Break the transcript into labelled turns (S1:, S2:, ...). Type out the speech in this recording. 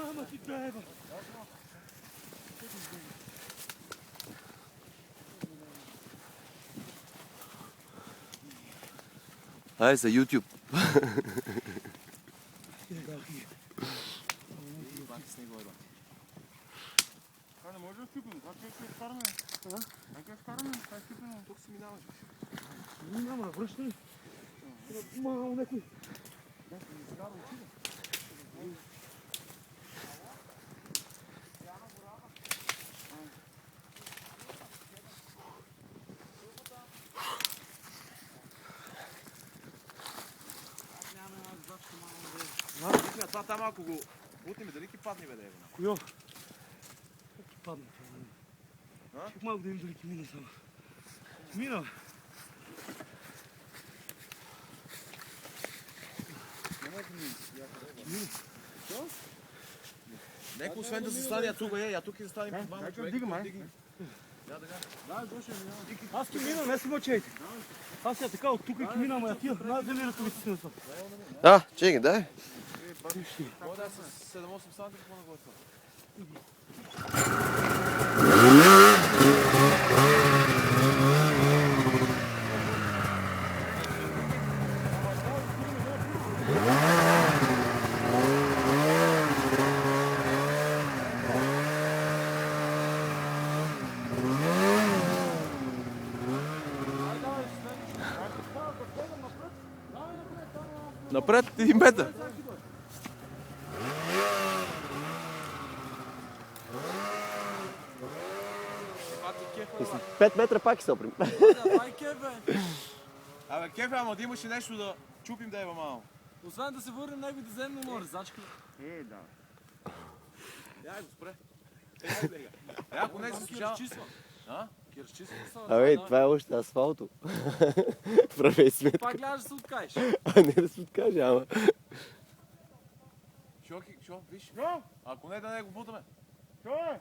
S1: Ама ти беба.
S2: Ай, за YouTube.
S1: Не може да скипим, как ще вкараме? Как ще вкараме? Как скипим? Тук си минаваш. Няма, връщай. Мало някой. Да, се изкара очида. Това там ако го бутнем, дали ки падне бе да е? Койо? Как ки падне? Чук малко да им дали ки мине само. Мина!
S3: Нека освен да застане, а тук и застане по двама човека.
S1: Дигам, ай.
S3: Да, дошъл ми.
S1: Аз ки мина, не си мъчайте. Аз я така от тук и ки мина, ама я тия. Дали ръковици си на това.
S2: А, чекай, дай.
S3: Кой да е с 7-8 см, какво на гласа?
S2: Напред, 1 метър. 5 метра пак се оприм.
S3: Абе, кефе, ама да имаше нещо да чупим да ева малко.
S4: Освен да се върнем него да вземем море, зачка.
S3: Да. Яй го спре. Ако не се служава...
S2: Абе, това е още асфалто. Правей сметка.
S4: Пак гледаш да се откажеш.
S2: А не да се откаже, ама.
S3: Шо, виж? Ако не да не го бутаме.
S1: Що е?